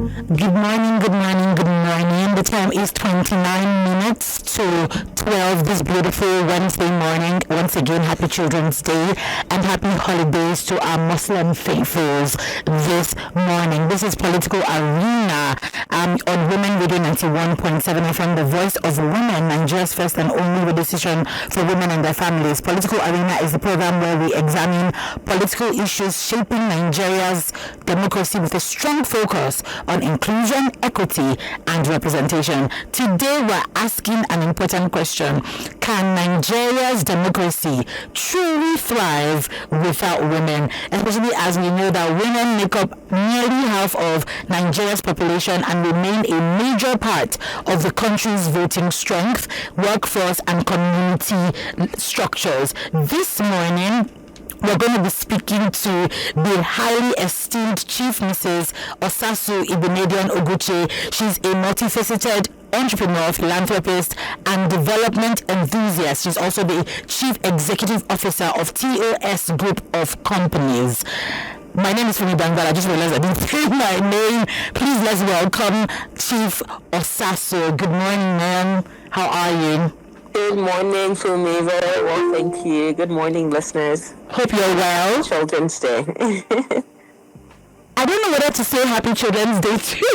Good morning, good morning, good morning. The time is 29 minutes to 12 this beautiful Wednesday morning. Once again, happy Children's Day and happy holidays to our Muslim faithfuls this morning. This is Political Arena on Women Radio 91.7 FM, the voice of women, Nigeria's first and only radio station for women and their families. Political Arena is the program where we examine political issues shaping Nigeria's democracy with a strong focus on inclusion, equity, and representation. Today, we're asking an important question. Can Nigeria's democracy truly thrive without women? Especially as we know that women make up nearly half of Nigeria's population and remain a major part of the country's voting strength, workforce, and community structures. This morning, we're going to be speaking to the highly esteemed Chief Mrs. Osasu Ibunedion Oguche. She's a multifaceted entrepreneur, philanthropist, and development enthusiast. She's also the Chief Executive Officer of TOS Group of Companies. My name is Fumi Dangal. I just realized I didn't say my name. Please let's welcome Chief Osasu. Good morning, ma'am. How are you? Good morning, Fumi. Very well, thank you. Good morning, listeners. Hope you're well. Children's Day. I don't know whether to say Happy Children's Day to you.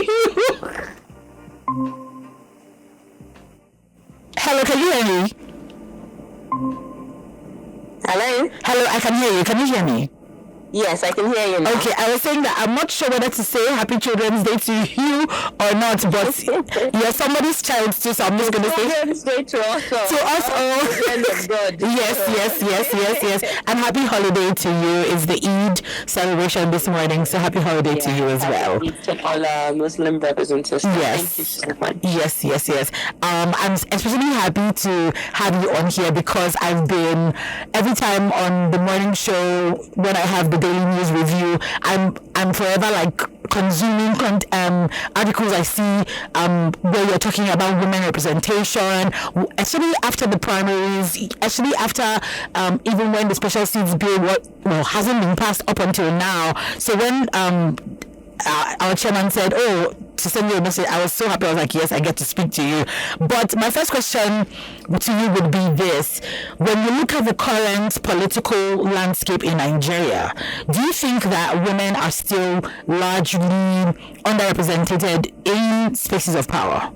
Hello, can you hear me? Hello? Hello, I can hear you. Can you hear me? Yes, I can hear you now. Okay, I was saying that I'm not sure whether to say Happy Children's Day to you or not, but you're somebody's child too, so I'm just going to say Children's Day to us all. To us all. Yes. And happy holiday to you. It's the Eid celebration this morning, so happy holiday to you as well. To all our Muslim brothers and sisters. Yes. Thank you so much. Yes. I'm especially happy to have you on here because I've been, every time on the morning show, when I have the daily news review, I'm forever like consuming articles I see where you're talking about women representation, especially after the primaries, especially after even when the special seats bill hasn't been passed up until now. So when our chairman said, to send you a message, I was so happy. I was like, yes, I get to speak to you. But my first question to you would be this. When you look at the current political landscape in Nigeria, do you think that women are still largely underrepresented in spaces of power?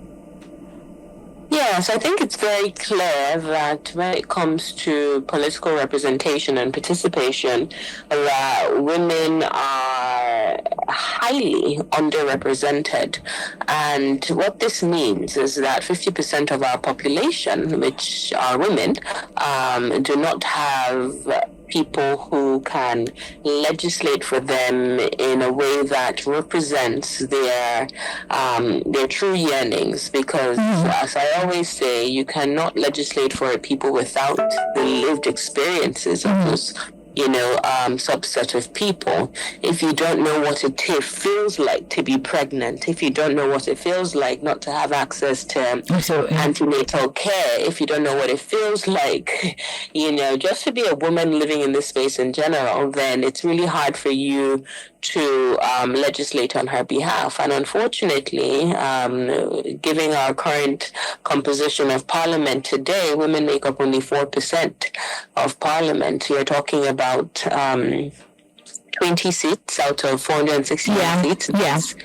Yes, I think it's very clear that when it comes to political representation and participation, that women are highly underrepresented. And what this means is that 50% of our population, which are women, do not have people who can legislate for them in a way that represents their true yearnings. Because, as I always say, you cannot legislate for people without the lived experiences of those subset of people. If you don't know what it feels like to be pregnant, if you don't know what it feels like not to have access to antenatal care, if you don't know what it feels like, just to be a woman living in this space in general, then it's really hard for you to legislate on her behalf. And unfortunately, given our current composition of parliament today, women make up only 4% of parliament. You're talking about 20 seats out of 461 seats. Yes.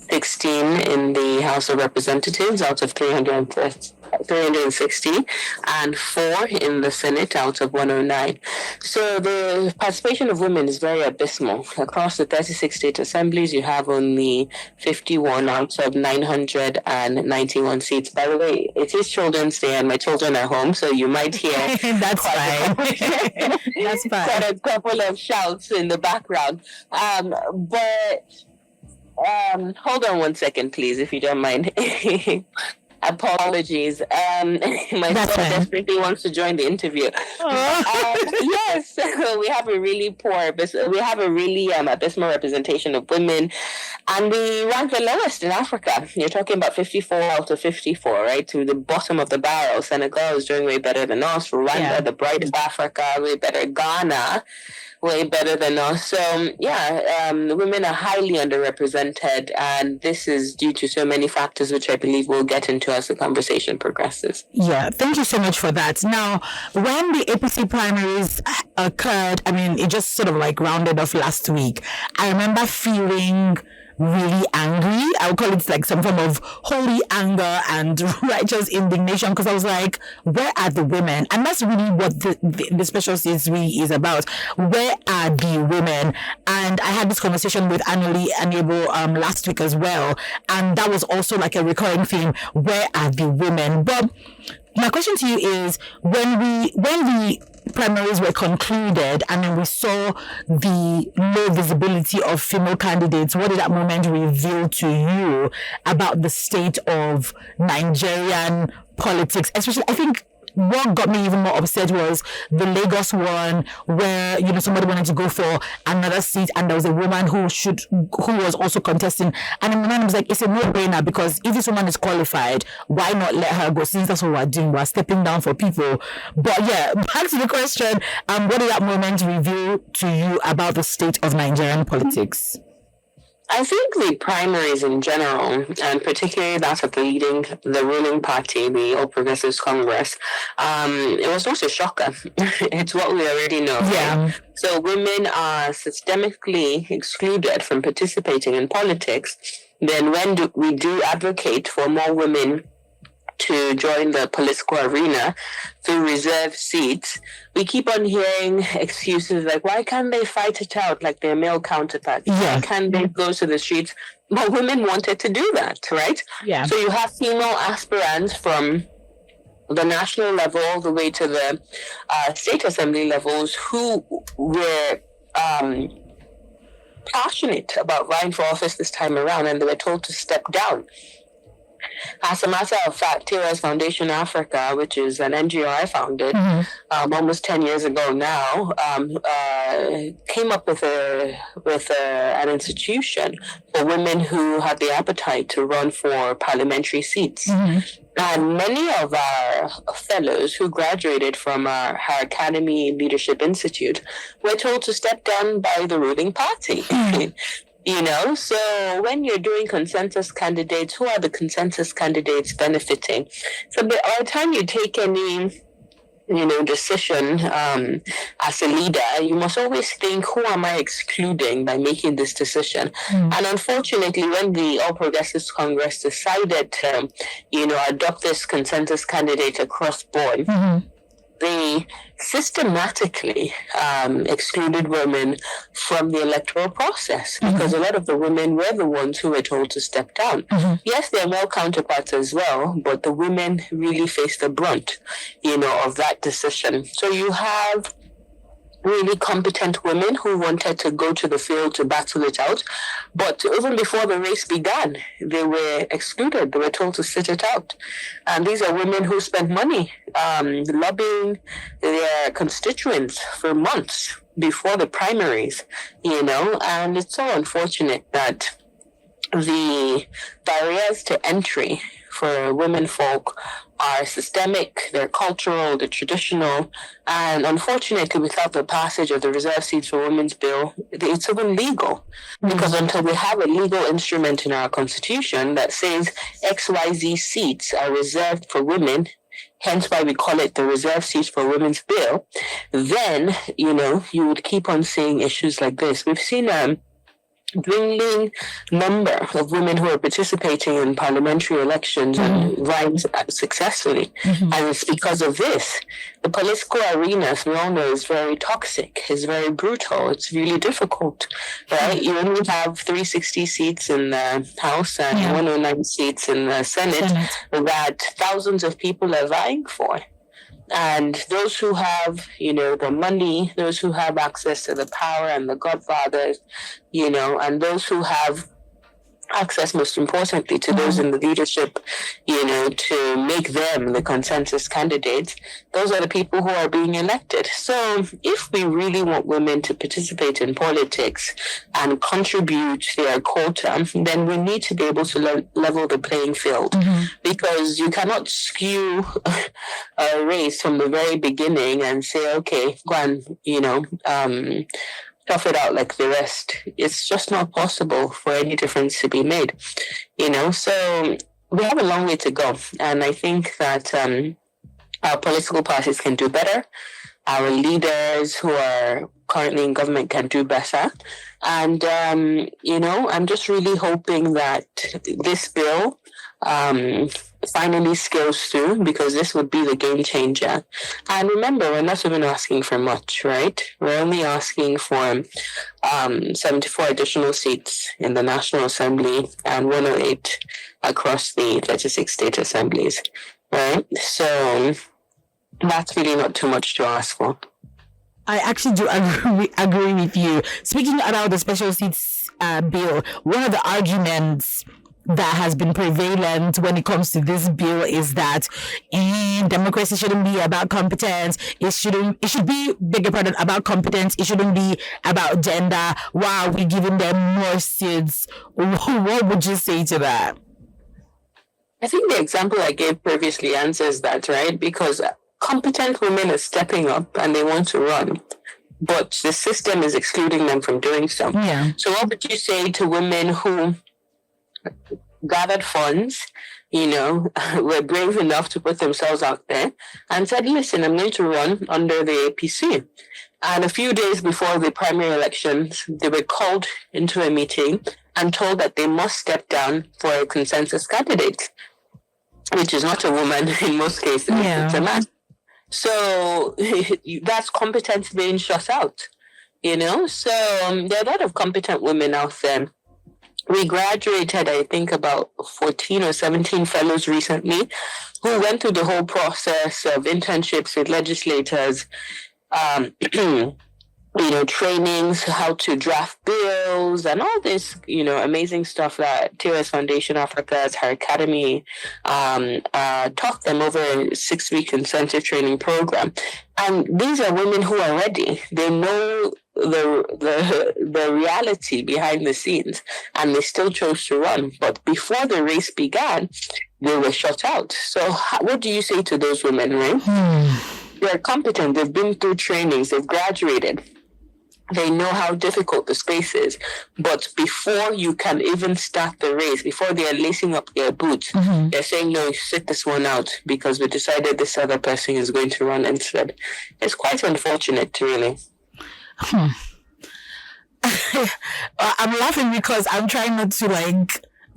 16 in the House of Representatives out of 360, and 4 in the Senate out of 109. So the participation of women is very abysmal. Across the 36 state assemblies, you have only 51 out of 991 seats. By the way, it is Children's Day and my children are home, so you might hear That's fine. That's fine. Quite a couple of shouts in the background. Hold on one second, please, if you don't mind. Apologies. My son desperately wants to join the interview. Yes, we have a really abysmal representation of women, and we rank the lowest in Africa. You're talking about 54 out of 54, right? To the bottom of the barrel. Senegal is doing way better than us. Rwanda, the brightest Africa, way better. Ghana, way better than us. So, women are highly underrepresented, and this is due to so many factors, which I believe we'll get into as the conversation progresses. Yeah, thank you so much for that. Now, when the APC primaries occurred, I mean, it just sort of like rounded off last week. I remember feeling really angry. I would call it like some form of holy anger and righteous indignation, because I was like, where are the women? And that's really what the special series really is about. Where are the women? And I had this conversation with Annalie Anebo last week as well, and that was also like a recurring theme. Where are the women? But my question to you is, when the primaries were concluded and then we saw the low visibility of female candidates, what did that moment reveal to you about the state of Nigerian politics? Especially, I think what got me even more upset was the Lagos one, where somebody wanted to go for another seat and there was a woman who was also contesting, and then my man was like, it's a no-brainer, because if this woman is qualified, why not let her go, since that's what we're doing, we're stepping down for people. But yeah, back to the question, what did that moment reveal to you about the state of Nigerian politics? I think the primaries in general, and particularly that of the ruling party, the All Progressives Congress, it was not a shocker. It's what we already know. Yeah. Right? So women are systemically excluded from participating in politics. Then when we do advocate for more women to join the political arena through reserved seats, we keep on hearing excuses like, why can't they fight it out like their male counterparts? Yeah. Why can't they go to the streets? But women wanted to do that, right? Yeah. So you have female aspirants from the national level all the way to the state assembly levels who were passionate about vying for office this time around, and they were told to step down. As a matter of fact, TOS Foundation Africa, which is an NGO I founded almost 10 years ago now, came up with an institution for women who had the appetite to run for parliamentary seats. And many of our fellows who graduated from our Academy Leadership Institute were told to step down by the ruling party. So when you're doing consensus candidates, who are the consensus candidates benefiting? So by the time you take any, decision as a leader, you must always think, who am I excluding by making this decision? And unfortunately, when the All Progressives Congress decided to, adopt this consensus candidate across board, they systematically excluded women from the electoral process, because a lot of the women were the ones who were told to step down. Yes, there are male counterparts as well, but the women really faced the brunt, of that decision. So you have really competent women who wanted to go to the field to battle it out. But even before the race began, they were excluded. They were told to sit it out. And these are women who spent money lobbying their constituents for months before the primaries, and it's so unfortunate that the barriers to entry for women folk are systemic, they're cultural, they're traditional, and unfortunately, without the passage of the Reserved Seats for Women's Bill, it's even legal. Because until we have a legal instrument in our constitution that says XYZ seats are reserved for women, hence why we call it the Reserved Seats for Women's Bill, then, you would keep on seeing issues like this. We've seen dwindling number of women who are participating in parliamentary elections and vying successfully. And it's because of this. The political arena, as we all know, is very toxic, is very brutal. It's really difficult, right? You only have 360 seats in the House and 109 seats in the Senate that thousands of people are vying for. And those who have, the money, those who have access to the power and the godfathers, and those who have access, most importantly, to those in the leadership, to make them the consensus candidates. Those are the people who are being elected. So if we really want women to participate in politics and contribute their quota, then we need to be able to level the playing field, because you cannot skew a race from the very beginning and say, okay, go on, tough it out like the rest. It's just not possible for any difference to be made, So we have a long way to go. And I think that our political parties can do better. Our leaders who are currently in government can do better. And, I'm just really hoping that this bill finally scales through, because this would be the game changer. And remember, we're not even asking for much, right? We're only asking for 74 additional seats in the National Assembly and 108 across the 36 state assemblies, right? So that's really not too much to ask for. I actually do agree with you. Speaking about the special seats bill, one of the arguments that has been prevalent when it comes to this bill is that democracy shouldn't be about competence. It should be, bigger pardon, about competence. It shouldn't be about gender. Wow, we're giving them more seats. What would you say to that? I think the example I gave previously answers that, right? Because competent women are stepping up and they want to run, but the system is excluding them from doing so. Yeah. So what would you say to women who gathered funds, were brave enough to put themselves out there and said, listen, I'm going to run under the APC. And a few days before the primary elections, they were called into a meeting and told that they must step down for a consensus candidate, which is not a woman in most cases, it's a man. So that's competence being shut out, So there are a lot of competent women out there. We graduated, I think, about 14 or 17 fellows recently who went through the whole process of internships with legislators, trainings, how to draft bills, and all this, amazing stuff that TOS Foundation Africa's Her Academy taught them over a 6-week intensive training program. And these are women who are ready. They know the reality behind the scenes, and they still chose to run. But before the race began, they were shut out. So what do you say to those women, right? They're competent. They've been through trainings. They've graduated. They know how difficult the space is. But before you can even start the race, before they are lacing up their boots, they're saying, no, sit this one out because we decided this other person is going to run instead. It's quite unfortunate, really. I'm laughing because I'm trying not to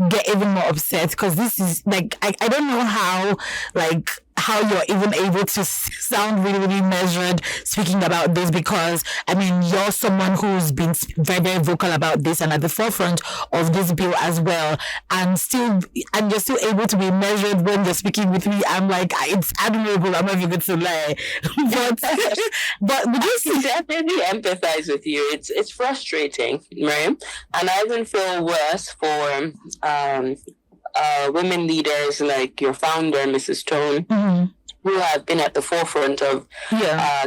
get even more upset, because this is I don't know how you're even able to sound really, really measured speaking about this, because you're someone who's been very, very vocal about this and at the forefront of this bill as well, and you're still able to be measured when you're speaking with me. I'm like, it's admirable. I'm not even going to lie. but I definitely empathize with you. It's frustrating, right? And I even feel worse for women leaders like your founder, Mrs. Tone, who have been at the forefront of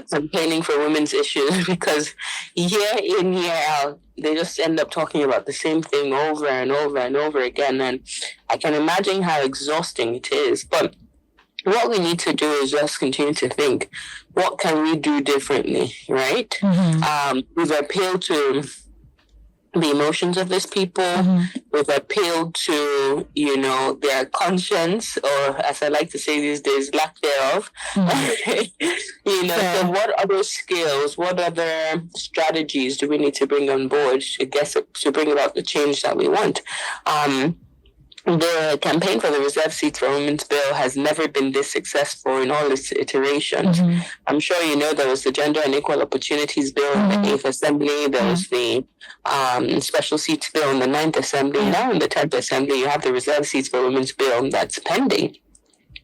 campaigning for women's issues, because year in, year out, they just end up talking about the same thing over and over and over again. And I can imagine how exhausting it is. But what we need to do is just continue to think, what can we do differently, right? We've appealed to the emotions of these people. We've appealed to, their conscience, or as I like to say these days, lack thereof. So what other skills, what other strategies do we need to bring on board to bring about the change that we want? The campaign for the reserve seats for Women's Bill has never been this successful in all its iterations. I'm sure there was the Gender and Equal Opportunities Bill in the 8th Assembly. There was the Special Seats Bill in the 9th Assembly. Now in the 10th Assembly, you have the Reserve Seats for Women's Bill that's pending.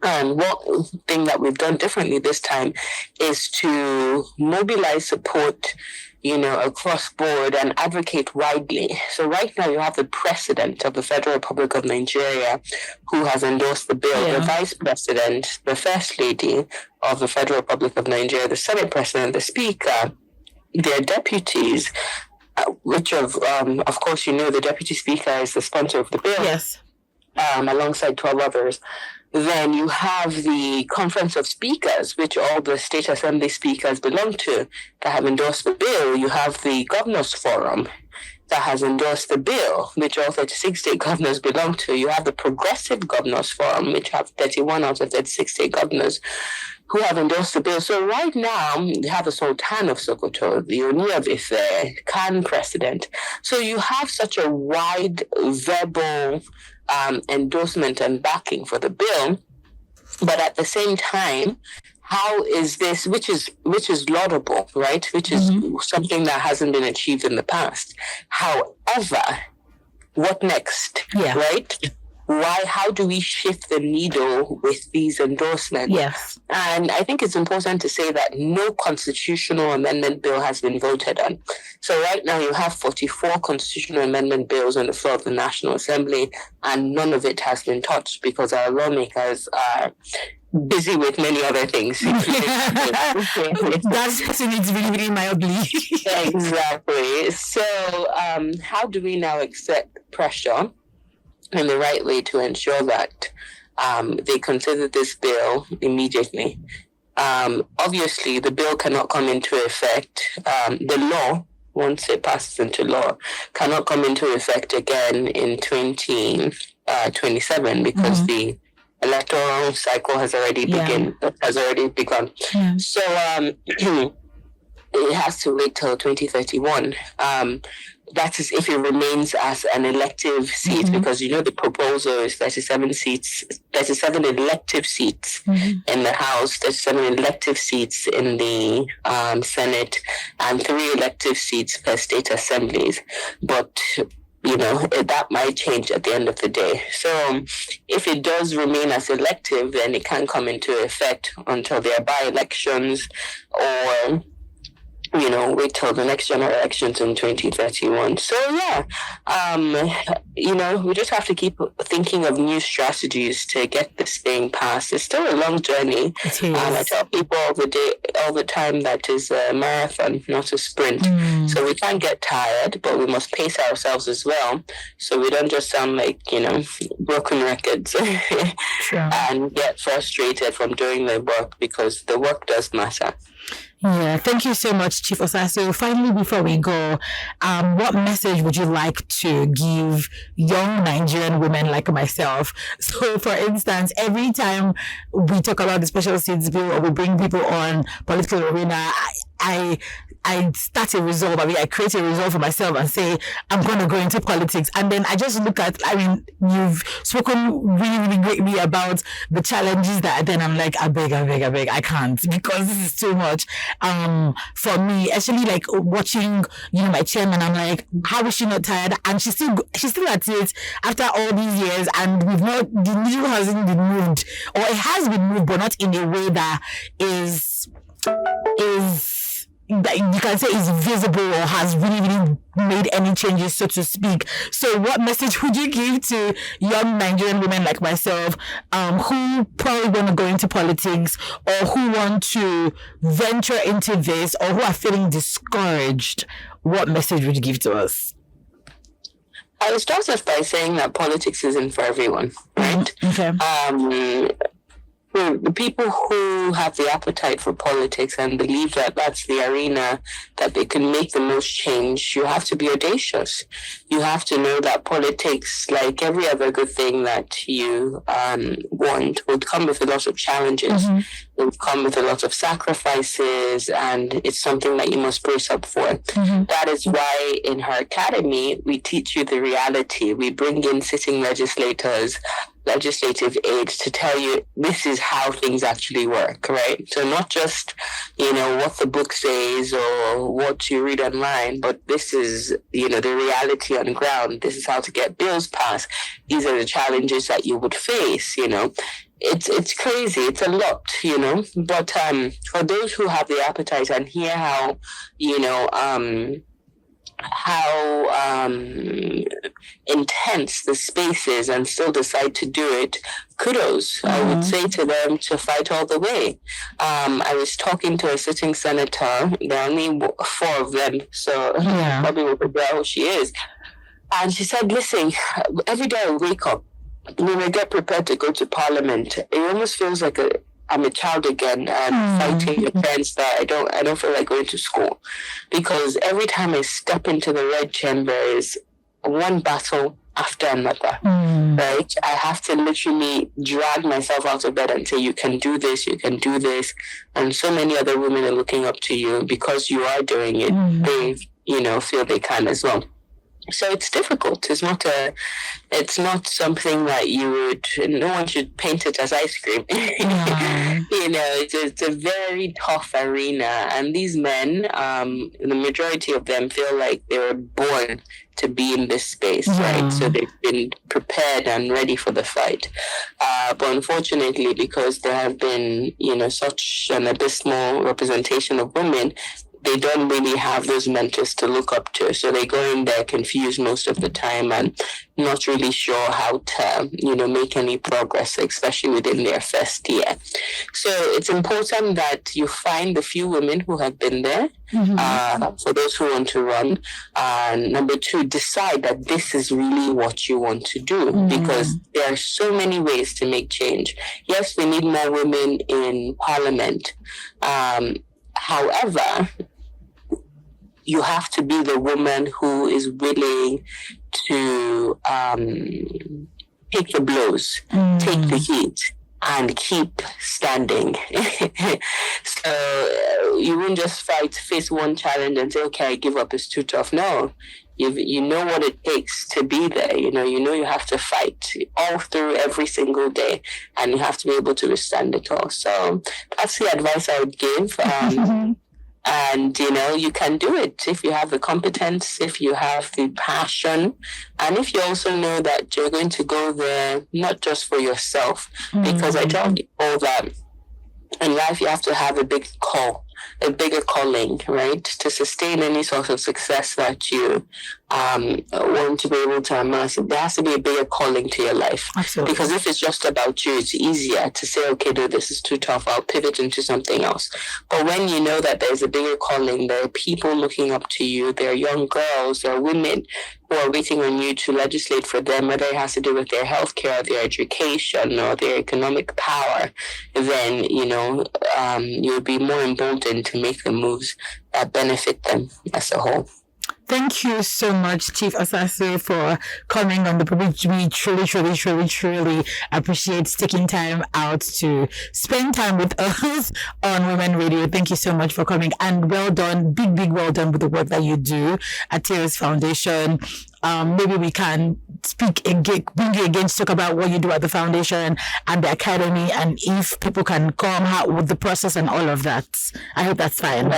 And one thing that we've done differently this time is to mobilize support across board and advocate widely. So right now you have the President of the Federal Republic of Nigeria who has endorsed the bill, the Vice President, the First Lady of the Federal Republic of Nigeria, the Senate President, the Speaker, their deputies, which of course, the Deputy Speaker is the sponsor of the bill. Yes. Alongside 12 others. Then you have the Conference of Speakers, which all the State Assembly speakers belong to, that have endorsed the bill. You have the Governors Forum that has endorsed the bill, which all 36 state governors belong to. You have the Progressive Governors Forum, which have 31 out of 36 state governors who have endorsed the bill. So right now, you have the Sultan of Sokoto, the Oni of Ife, Khan President. So you have such a wide verbal endorsement and backing for the bill, but at the same time, how is this, which is laudable, right? Which is something that hasn't been achieved in the past. However, what next, right? How do we shift the needle with these endorsements? Yes. And I think it's important to say that no constitutional amendment bill has been voted on. So right now you have 44 constitutional amendment bills on the floor of the National Assembly, and none of it has been touched because our lawmakers are busy with many other things. That's putting it really, really mildly. Exactly. So how do we now exert pressure in the right way to ensure that they consider this bill immediately? Obviously, the bill cannot come into effect. The law, once it passes into law, cannot come into effect again in 2027 because the electoral cycle has already begun. Yeah. So it has to wait till 2031. That is if it remains as an elective seat, because the proposal is 37 elective seats in the House, 37 elective seats in the Senate, and 3 elective seats per state assemblies. But that might change at the end of the day. So if it does remain as elective, then it can't come into effect until there are by-elections or wait till the next general elections in 2031. So we just have to keep thinking of new strategies to get this thing passed. It's still a long journey. I tell people all the time that is a marathon, not a sprint. So we can't get tired, but we must pace ourselves as well, so we don't just sound like broken records and get frustrated from doing the work, because the work does matter. Yeah, thank you so much, Chief Osaso. Finally, before we go, what message would you like to give young Nigerian women like myself? So, for instance, every time we talk about the Special Seats Bill or we bring people on Political Arena, I start a resolve. I create a resolve for myself and say, I'm going to go into politics. And then I just look at, you've spoken really, really greatly about the challenges that then I'm like, I beg, I can't, because this is too much. For me, actually, like watching, my chairman, I'm like, how is she not tired? And she's still at it after all these years, and the needle hasn't been moved, or it has been moved, but not in a way that is that you can say is visible or has really, really made any changes, so to speak. So what message would you give to young Nigerian women like myself, who probably want to go into politics, or who want to venture into this, or who are feeling discouraged? What message would you give to us? I will start off by saying that politics isn't for everyone, right? Okay. The people who have the appetite for politics and believe that that's the arena that they can make the most change, you have to be audacious. You have to know that politics, like every other good thing that you want, would come with a lot of challenges. It would come with a lot of sacrifices, and it's something that you must brace up for. That is why in her academy, we teach you the reality. We bring in sitting legislators legislative aids to tell you this is how things actually work, right? So not just, what the book says or what you read online, but this is, the reality on the ground. This is how to get bills passed. These are the challenges that you would face, It's crazy. It's a lot, But for those who have the appetite and hear how intense the space is and still decide to do it, kudos. I would say to them to fight all the way. I was talking to a sitting senator. There are only 4 of them, so probably will figure out who she is. And she said, listen, every day I wake up, when I get prepared to go to Parliament, it almost feels like I'm a child again and fighting against that. I don't feel like going to school, because every time I step into the red chamber is one battle after another, right? I have to literally drag myself out of bed and say, you can do this, you can do this. And so many other women are looking up to you because you are doing it. They, feel they can as well. So it's difficult. It's not something that no one should paint it as ice cream. It's a very tough arena. And these men, the majority of them feel like they were born to be in this space, right? So they've been prepared and ready for the fight. But unfortunately, because there have been, such an abysmal representation of women, they don't really have those mentors to look up to. So they go in there confused most of the time and not really sure how to, make any progress, especially within their first year. So it's important that you find the few women who have been there, for those who want to run. Number 2, decide that this is really what you want to do, because there are so many ways to make change. Yes, we need more women in Parliament. However, you have to be the woman who is willing to take the blows, take the heat, and keep standing. So you won't just face one challenge and say, okay, I give up, it's too tough. No. You know what it takes to be there. You have to fight all through every single day, and you have to be able to withstand it all. So that's the advice I would give. And, you can do it if you have the competence, if you have the passion, and if you also know that you're going to go there not just for yourself, because I tell people that in life you have to have a bigger calling, right? To sustain any sort of success that you want to be able to amass, there has to be a bigger calling to your life. Absolutely. Because if it's just about you, it's easier to say, okay, no, this is too tough, I'll pivot into something else. But when you know that there's a bigger calling, there are people looking up to you, there are young girls, there are women who are waiting on you to legislate for them, whether it has to do with their healthcare, their education, or their economic power, then, you'll be more emboldened to make the moves that benefit them as a whole. Thank you so much, Chief Osasu, for coming on the privilege. We truly appreciate taking time out to spend time with us on Women Radio. Thank you so much for coming, and well done, big well done with the work that you do at Tears Foundation. Maybe we can bring you again to talk about what you do at the foundation and the academy, and if people can come out with the process and all of that. I hope that's fine.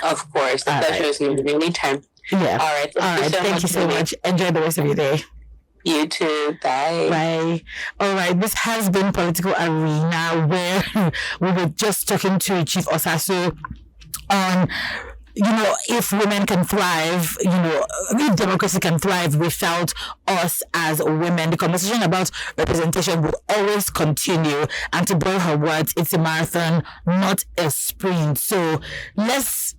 Of course. The pleasure is mine anytime. Yeah. All right. Thank you so much. Enjoy the rest of your day. You too. Bye. Bye. All right. This has been Political Arena, where we were just talking to Chief Osasu on, if women can thrive, if democracy can thrive without us as women. The conversation about representation will always continue. And to borrow her words, it's a marathon, not a sprint. So let's,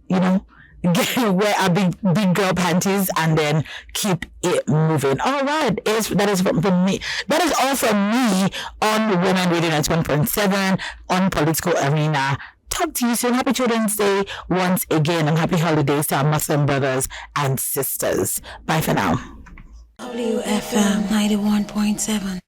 wear our big girl panties and then keep it moving. All right, that is from me. That is all from me on Women Radio 91.7 on Political Arena. Talk to you soon. Happy Children's Day once again, and happy holidays to our Muslim brothers and sisters. Bye for now. WFM 91.7.